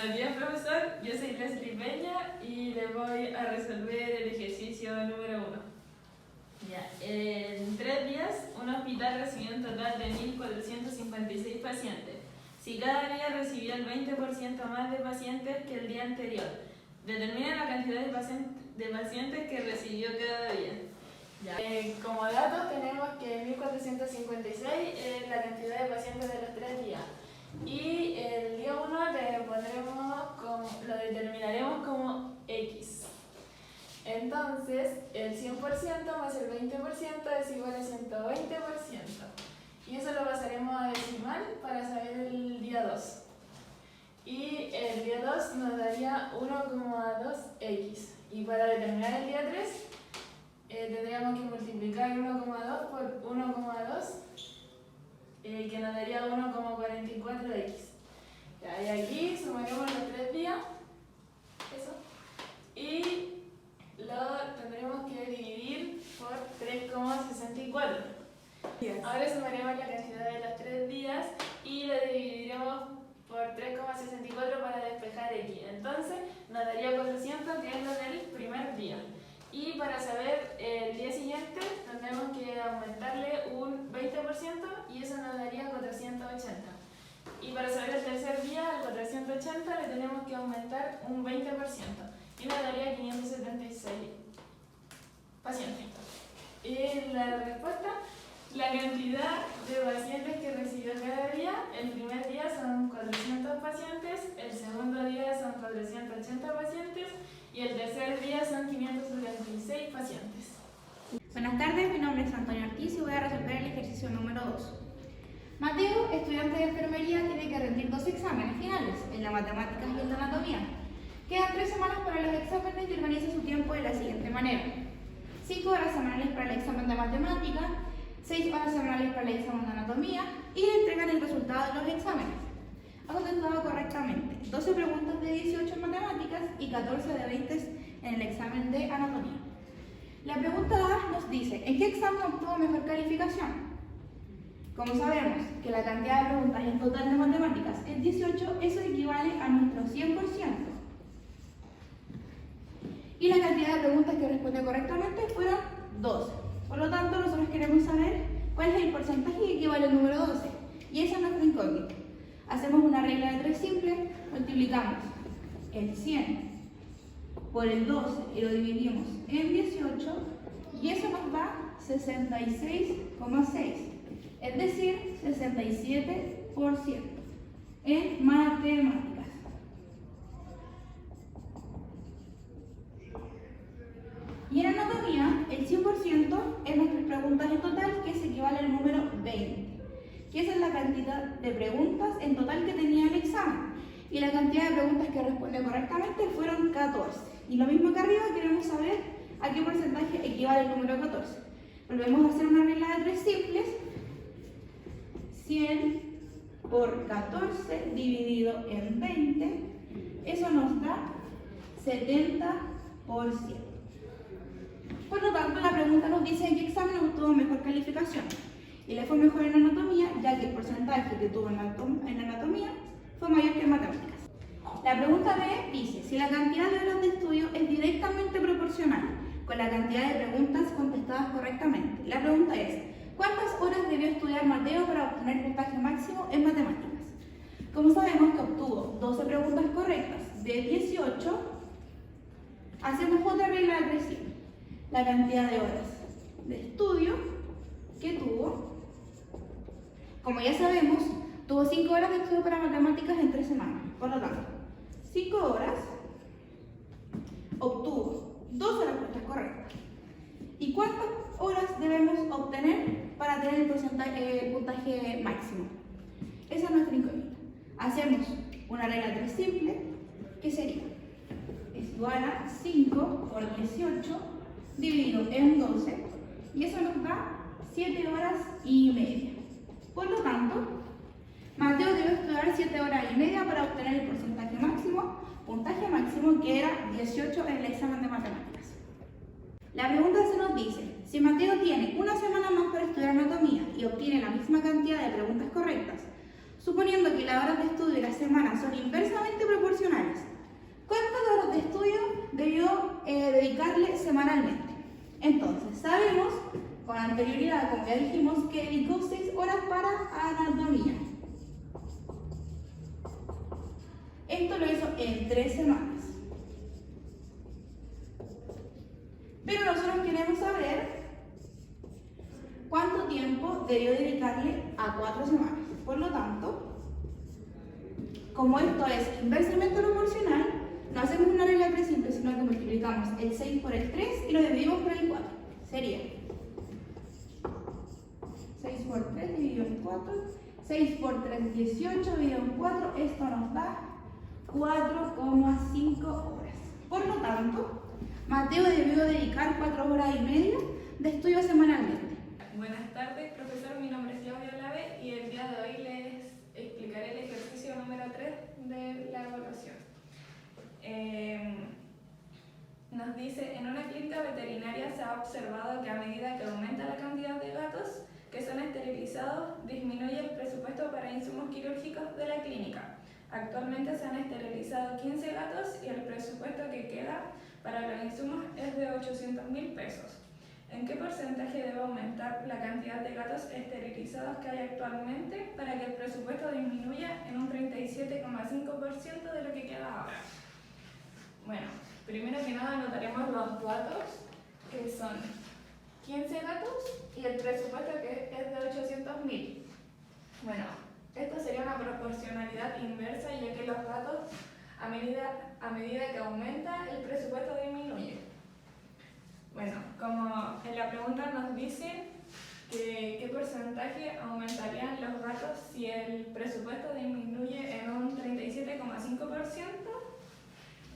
Buenos días, profesor. Yo soy Leslie Peña y le voy a resolver el ejercicio número 1. Ya, en 3 días, un hospital recibió un total de 1.456 pacientes. Si cada día recibió el 20% más de pacientes que el día anterior, determina la cantidad de pacientes que recibió cada día. Ya. Como datos tenemos que 1.456 es la cantidad de pacientes de los 3 días. Y el día 1 lo determinaremos como X. Entonces, el 100% más el 20% es igual a 120%. Y eso lo pasaremos a decimal para saber el día 2. Y el día 2 nos daría 1,2x. Y para determinar el día 3, tendríamos que multiplicar 1,2 por 1,2, que nos daría 1,44x. Y aquí sumaremos los 3 días, eso, y lo tendremos que dividir por 3,64. Ahora sumaremos la cantidad de los 3 días y lo dividiremos por 3,64 para despejar x. Entonces nos daría 400, que es lo del primer día. Y para saber el día siguiente tendremos que aumentarle un 20% y eso nos daría 480. Y para saber el tercer día, al 480 le tenemos que aumentar un 20% y nos daría 576 pacientes. Y la respuesta, la cantidad de pacientes que recibió cada día, el primer día son 400 pacientes, el segundo día son 480 pacientes y el tercer día son 576 pacientes. Buenas tardes, mi nombre es Antonio Ortiz y voy a resolver el ejercicio número 2. Mateo, estudiante de enfermería, tiene que rendir 2 exámenes finales, en la matemáticas y en la anatomía. Quedan 3 semanas para los exámenes y organiza su tiempo de la siguiente manera: 5 horas semanales para el examen de matemáticas, 6 horas semanales para el examen de anatomía y le entregan el resultado de los exámenes. Ha contestado correctamente 12 preguntas de 18 en matemáticas y 14 de 20 en el examen de anatomía. La pregunta A nos dice: ¿en qué examen obtuvo mejor calificación? Como sabemos que la cantidad de preguntas en total de matemáticas es 18, eso equivale a nuestro 100%. Y la cantidad de preguntas que respondió correctamente fueron 12. Por lo tanto, nosotros queremos saber cuál es el porcentaje que equivale al número 12. Y esa es nuestra incógnita. Hacemos una regla de 3 simple, multiplicamos el 100 por el 12 y lo dividimos en 18 y eso nos da 66,6, es decir, 67% en matemáticas. Y en anatomía, el 100% es nuestras preguntas en total, que se equivale al número 20. Que esa es la cantidad de preguntas en total que tenía el examen. Y la cantidad de preguntas que respondió correctamente fueron 14. Y lo mismo que arriba, queremos saber a qué porcentaje equivale el número 14. Volvemos a hacer una regla de 3 simples. 100 por 14 dividido en 20, eso nos da 70%. Por lo tanto, la pregunta nos dice en qué examen obtuvo mejor calificación. Y le fue mejor en anatomía, ya que el porcentaje que tuvo en anatomía fue mayor que en matemáticas. La pregunta B dice: si la cantidad de horas de estudio es directamente proporcional con la cantidad de preguntas contestadas correctamente. La pregunta es: ¿cuántas horas debió estudiar Mateo para obtener puntaje máximo en matemáticas? Como sabemos que obtuvo 12 preguntas correctas de 18, hacemos otra regla de 3 simples. La cantidad de horas de estudio que tuvo. Como ya sabemos, tuvo 5 horas de estudio para matemáticas en 3 semanas. Por lo tanto, 5 horas, obtuvo 12 respuestas correctas. ¿Y cuántas horas debemos obtener para tener el puntaje máximo? Esa es nuestra incógnita. Hacemos una regla 3 simple, que sería: es igual a 5 por 18 dividido en 12, y eso nos da 7 horas y media. Por lo tanto, Mateo debe estudiar 7 horas y media para obtener el puntaje máximo, que era 18 en el examen de matemáticas. La pregunta se nos dice: si Mateo tiene una semana más para estudiar anatomía y obtiene la misma cantidad de preguntas correctas, Suponiendo que las horas de estudio de la semana son inversamente proporcionales, ¿cuántas horas de estudio debió dedicarle semanalmente? Entonces, sabemos con anterioridad, como ya dijimos, que dedicó 6 horas para anatomía. Esto lo hizo en 3 semanas. Pero nosotros queremos saber cuánto tiempo debió dedicarle a 4 semanas. Por lo tanto, como esto es inversamente proporcional, no hacemos una regla de 3 simple, sino que multiplicamos el 6 por el 3 y lo dividimos por el 4. Sería 6 por 3 dividido en 4, 6 por 3, 18 dividido en 4, esto nos da 4,5 horas. Por lo tanto, Mateo debió dedicar 4 horas y media de estudio semanalmente. Buenas tardes, profesor. Mi nombre es Claudia Olave y el día de hoy les explicaré el ejercicio número 3 de la evaluación. Nos dice, en una clínica veterinaria se ha observado que a medida que aumenta la cantidad de gatos que son esterilizados, disminuye el presupuesto para insumos quirúrgicos de la clínica. Actualmente se han esterilizado 15 gatos y el presupuesto que queda para los insumos es de 800.000 pesos. ¿En qué porcentaje debe aumentar la cantidad de gatos esterilizados que hay actualmente para que el presupuesto disminuya en un 37,5% de lo que queda ahora? Bueno, primero que nada anotaremos los datos, que son 15 gatos y el presupuesto que es de 800.000. Bueno, esto sería una proporcionalidad inversa, ya que los gatos, a medida que aumenta, el presupuesto disminuye. Bueno, como en la pregunta nos dice que qué porcentaje aumentarían los gatos si el presupuesto disminuye en un 37,5%,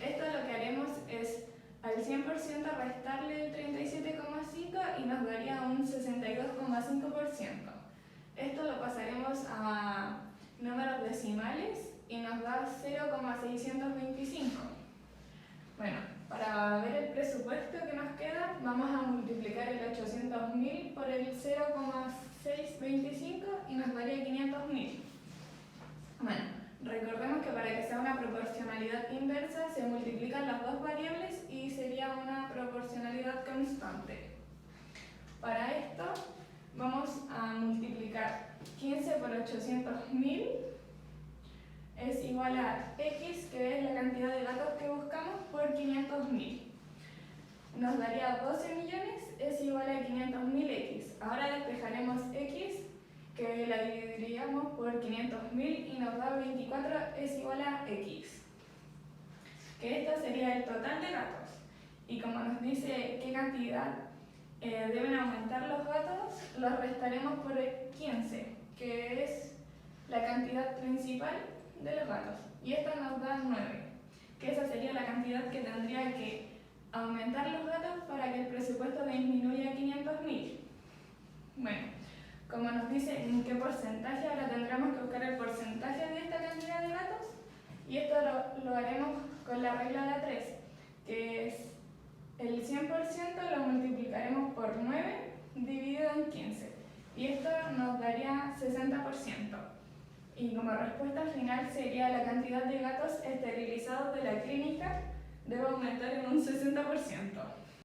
esto lo que haremos es al 100% restarle el 37,5% y nos daría un 62,5%. Esto lo pasaremos a números decimales y nos da 0,625. Bueno, para ver el presupuesto que nos queda, vamos a multiplicar el 800.000 por el 0,625 y nos daría 500.000. Bueno, recordemos que para que sea una proporcionalidad inversa se multiplican las dos variables y sería una proporcionalidad constante. Para esto vamos a multiplicar 15 por 800.000 es igual a X, que es la cantidad de gatos que buscamos, por 500.000. Nos daría 12 millones, es igual a 500.000X. Ahora despejaremos X, que la dividiríamos por 500.000 y nos da 24, es igual a X. Que esto sería el total de gatos. Y como nos dice qué cantidad deben aumentar los gatos, los restaremos por 15, que es la cantidad principal de los gatos. Y esto nos da 9, que esa sería la cantidad que tendría que aumentar los gatos para que el presupuesto disminuya a 500.000. Bueno, como nos dice en qué porcentaje, ahora tendremos que buscar el porcentaje de esta cantidad de gatos y esto lo haremos con la regla de 3, que es el 100% lo multiplicaremos por 9 dividido en 15 y esto nos daría 60%. Y como respuesta final sería la cantidad de gatos esterilizados de la clínica debe aumentar en un 60%.